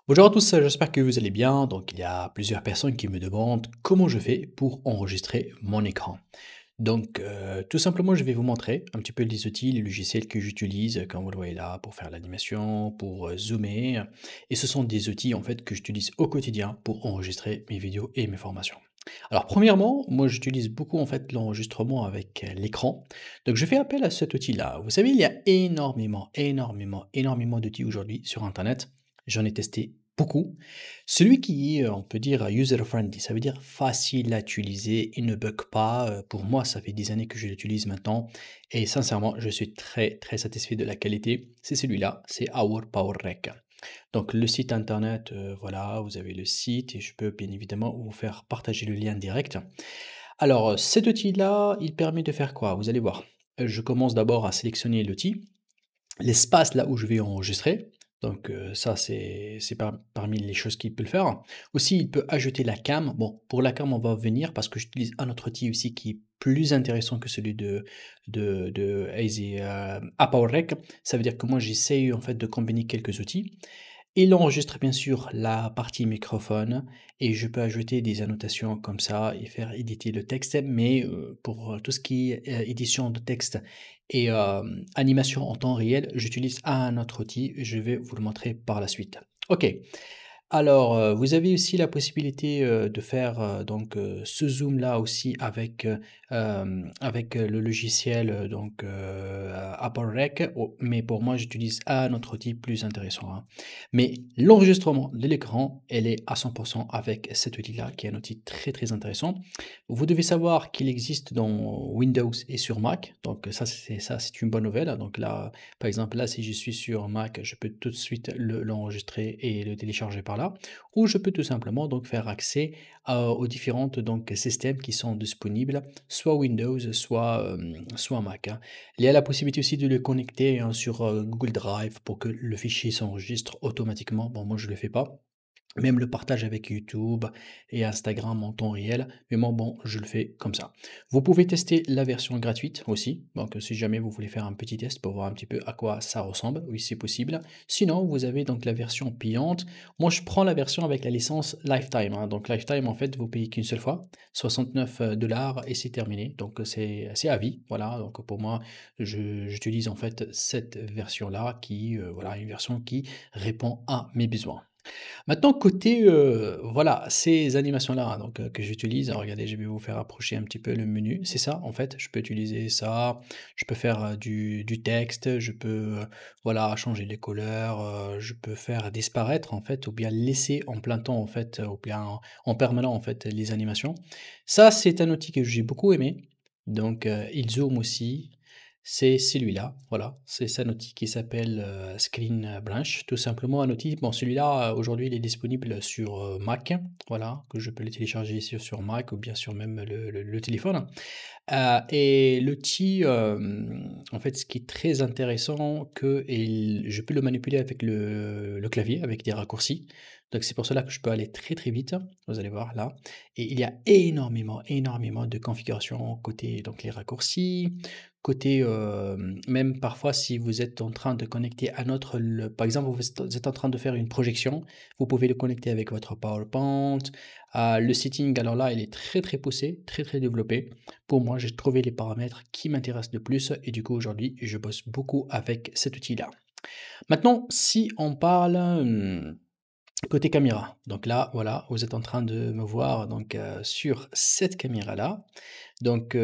Bonjour à tous, j'espère que vous allez bien. Donc, il y a plusieurs personnes qui me demandent comment je fais pour enregistrer mon écran. Donc, tout simplement, je vais vous montrer un petit peu les outils, les logiciels que j'utilise, comme vous le voyez là, pour faire l'animation, pour zoomer. Et ce sont des outils en fait que j'utilise au quotidien pour enregistrer mes vidéos et mes formations. Alors, premièrement, moi j'utilise beaucoup en fait l'enregistrement avec l'écran. Donc, je fais appel à cet outil-là. Vous savez, il y a énormément d'outils aujourd'hui sur Internet. J'en ai testé beaucoup. Celui qui est, on peut dire, user-friendly, ça veut dire facile à utiliser, il ne bug pas. Pour moi, ça fait des années que je l'utilise maintenant et sincèrement, je suis très satisfait de la qualité. C'est celui-là, c'est Our Power Rec. Donc le site internet, voilà, vous avez le site et je peux bien évidemment vous faire partager le lien direct. Alors, cet outil-là, il permet de faire quoi? Vous allez voir. Je commence d'abord à sélectionner l'outil, l'espace là où je vais enregistrer. Donc ça, c'est parmi les choses qu'il peut le faire. Aussi, il peut ajouter la cam. Bon, pour la cam, on va venir parce que j'utilise un autre outil aussi qui est plus intéressant que celui de Easy ApowerRec. Ça veut dire que moi, j'essaye en fait de combiner quelques outils. Il enregistre bien sûr la partie microphone et je peux ajouter des annotations comme ça et faire éditer le texte, mais pour tout ce qui est édition de texte et animation en temps réel, j'utilise un autre outil, je vais vous le montrer par la suite. Ok, alors, vous avez aussi la possibilité, de faire, ce zoom-là aussi avec le logiciel, Apple Rec, mais pour moi, j'utilise un autre outil plus intéressant, hein. Mais l'enregistrement de l'écran, elle est à 100 avec cet outil-là, qui est un outil très intéressant. Vous devez savoir qu'il existe dans Windows et sur Mac, donc ça, c'est une bonne nouvelle, hein. Donc là, par exemple, là, si je suis sur Mac, je peux tout de suite l'enregistrer et le télécharger par là, ou je peux tout simplement donc faire accès aux différentes donc systèmes qui sont disponibles, soit Windows, soit Mac, hein. Il y a la possibilité aussi de le connecter hein, sur Google Drive pour que le fichier s'enregistre automatiquement. Bon, moi je le fais pas. Même le partage avec YouTube et Instagram en temps réel, mais moi, bon, je le fais comme ça. Vous pouvez tester la version gratuite aussi, donc si jamais vous voulez faire un petit test pour voir un petit peu à quoi ça ressemble, oui, c'est possible. Sinon, vous avez donc la version payante. Moi, je prends la version avec la licence Lifetime, hein. Donc Lifetime, en fait, vous payez qu'une seule fois, 69 dollars et c'est terminé. Donc c'est à vie, voilà. Donc pour moi, j'utilise en fait cette version-là qui, voilà, une version qui répond à mes besoins. Maintenant côté, voilà, ces animations-là, hein, que j'utilise, alors regardez, je vais vous faire approcher un petit peu le menu. C'est ça, en fait, je peux utiliser ça, je peux faire, du texte, je peux, voilà, changer les couleurs, je peux faire disparaître, en fait, ou bien laisser en plein temps, en fait, ou bien en permanent, en fait, les animations. Ça, c'est un outil que j'ai beaucoup aimé, donc il zoom aussi, c'est celui-là, voilà, c'est un outil qui s'appelle, Screen Branch, tout simplement un outil bon celui-là, aujourd'hui il est disponible sur, Mac, voilà, que je peux le télécharger sur Mac ou bien sur même le téléphone, et l'outil, en fait, ce qui est très intéressant que je peux le manipuler avec le clavier, avec des raccourcis, donc c'est pour cela que je peux aller très vite, vous allez voir là et il y a énormément de configurations côté donc les raccourcis, côté, même parfois si vous êtes en train de connecter un autre par exemple, vous êtes en train de faire une projection, vous pouvez le connecter avec votre PowerPoint. Le setting, alors là, il est très poussé, très développé. Pour moi, j'ai trouvé les paramètres qui m'intéressent le plus et du coup, aujourd'hui, je bosse beaucoup avec cet outil-là. Maintenant, si on parle, côté caméra, donc là, voilà, vous êtes en train de me voir donc, sur cette caméra-là. Donc,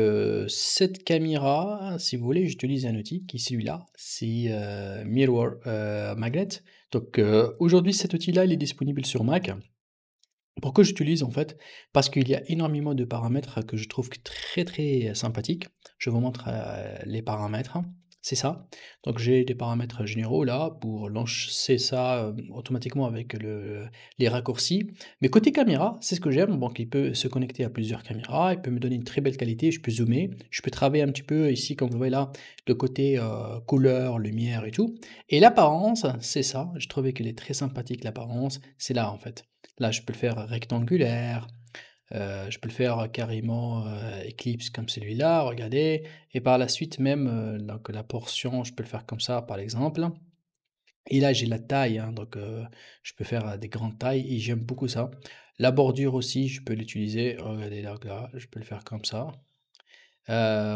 cette caméra, si vous voulez, j'utilise un outil qui est celui-là, c'est, Mirror, Magnet. Donc, aujourd'hui, cet outil-là, il est disponible sur Mac. Pourquoi j'utilise en fait? Parce qu'il y a énormément de paramètres que je trouve que très sympathiques. Je vous montre, les paramètres, hein. C'est ça. Donc j'ai des paramètres généraux là pour lancer ça, automatiquement avec les raccourcis. Mais côté caméra, c'est ce que j'aime, donc il peut se connecter à plusieurs caméras, il peut me donner une très belle qualité, je peux zoomer, je peux travailler un petit peu ici comme vous voyez là, le côté, couleur, lumière et tout. Et l'apparence, c'est ça, je trouvais qu'elle est très sympathique l'apparence, c'est là en fait. Là, je peux le faire rectangulaire, je peux le faire carrément, éclipse comme celui-là, regardez et par la suite même, donc la portion, je peux le faire comme ça, par exemple. Et là, j'ai la taille, hein, donc je peux faire, des grandes tailles et j'aime beaucoup ça. La bordure aussi, je peux l'utiliser. Regardez là, je peux le faire comme ça.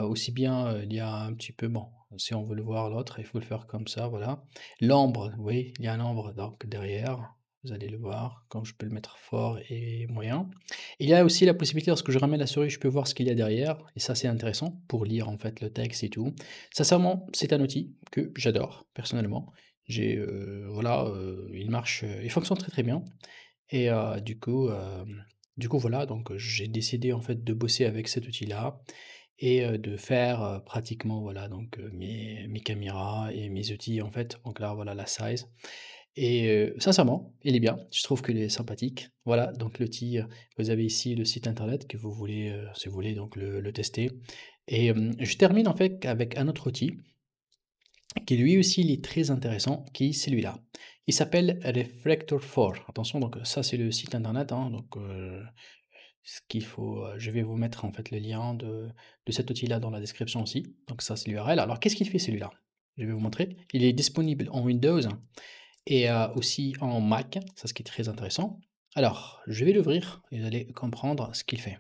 Aussi bien, il y a un petit peu bon, si on veut le voir l'autre, il faut le faire comme ça, voilà. L'ombre, oui, il y a un ombre donc derrière, vous allez le voir, comme je peux le mettre fort et moyen. Il y a aussi la possibilité lorsque je ramène la souris, je peux voir ce qu'il y a derrière et ça, c'est intéressant pour lire, en fait, le texte et tout. Sincèrement, c'est un outil que j'adore personnellement. Voilà, il marche, il fonctionne très, très bien et du coup, voilà, donc j'ai décidé, en fait, de bosser avec cet outil-là et de faire, pratiquement voilà donc mes caméras et mes outils en fait. Donc là voilà la size et sincèrement, il est bien. Je trouve qu'il est sympathique. Voilà donc l'outil, vous avez ici le site internet que vous voulez, si vous voulez donc le tester et je termine en fait avec un autre outil qui lui aussi il est très intéressant, qui est celui-là. Il s'appelle Reflector 4. Attention donc ça c'est le site internet, hein, donc ce qu'il faut, je vais vous mettre en fait le lien de cet outil-là dans la description aussi. Donc ça, c'est l'URL. Alors qu'est-ce qu'il fait celui-là? Je vais vous montrer. Il est disponible en Windows et aussi en Mac, ça ce qui est très intéressant. Alors, je vais l'ouvrir et vous allez comprendre ce qu'il fait.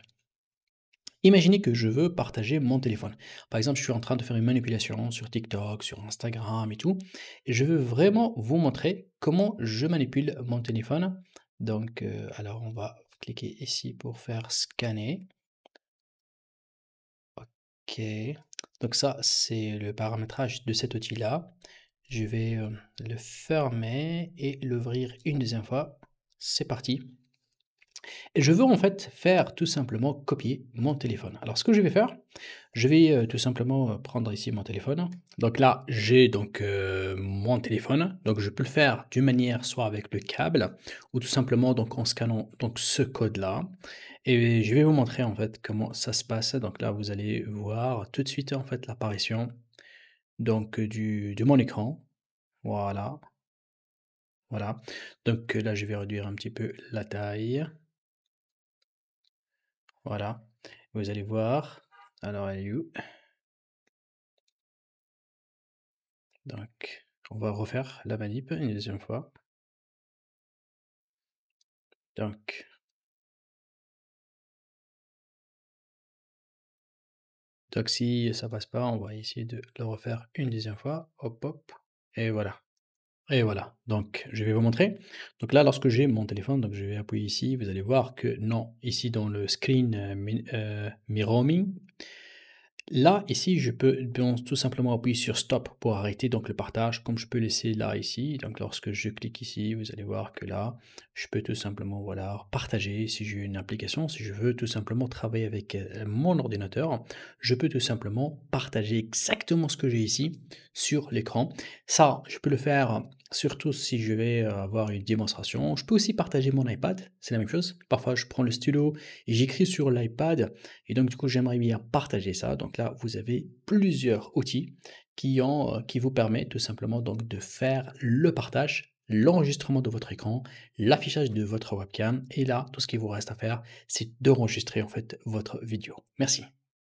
Imaginez que je veux partager mon téléphone. Par exemple, je suis en train de faire une manipulation sur TikTok, sur Instagram et tout, et je veux vraiment vous montrer comment je manipule mon téléphone. Donc, alors on va cliquer ici pour faire scanner. OK. Donc ça, c'est le paramétrage de cet outil-là. Je vais, le fermer et l'ouvrir une deuxième fois. C'est parti. Et je veux en fait faire tout simplement copier mon téléphone. Alors ce que je vais faire, je vais, tout simplement, prendre ici mon téléphone. Donc là, j'ai donc, mon téléphone, donc je peux le faire d'une manière soit avec le câble ou tout simplement donc en scannant donc ce code-là et je vais vous montrer en fait comment ça se passe. Donc là, vous allez voir tout de suite en fait l'apparition donc, du de mon écran. Voilà, voilà. Donc, là, je vais réduire un petit peu la taille. Voilà. Vous allez voir. Alors elle est où? Donc, on va refaire la manip une deuxième fois. Donc donc si ça passe pas, on va essayer de le refaire une deuxième fois. Hop, hop et voilà et voilà. Donc je vais vous montrer. Donc là, lorsque j'ai mon téléphone, donc je vais appuyer ici, vous allez voir que non, ici dans le screen, mirroring. Là, ici, je peux donc tout simplement appuyer sur stop pour arrêter donc le partage, comme je peux laisser là ici. Donc lorsque je clique ici, vous allez voir que là, je peux tout simplement voilà partager si j'ai une application, si je veux tout simplement travailler avec mon ordinateur, je peux tout simplement partager exactement ce que j'ai ici sur l'écran. Ça, je peux le faire surtout si je vais avoir une démonstration. Je peux aussi partager mon iPad, c'est la même chose. Parfois, je prends le stylo et j'écris sur l'iPad et donc du coup, j'aimerais bien partager ça. Donc là, vous avez plusieurs outils qui vous permettent tout simplement donc de faire le partage, l'enregistrement de votre écran, l'affichage de votre webcam et là, tout ce qu'il vous reste à faire, c'est d'enregistrer en fait votre vidéo. Merci.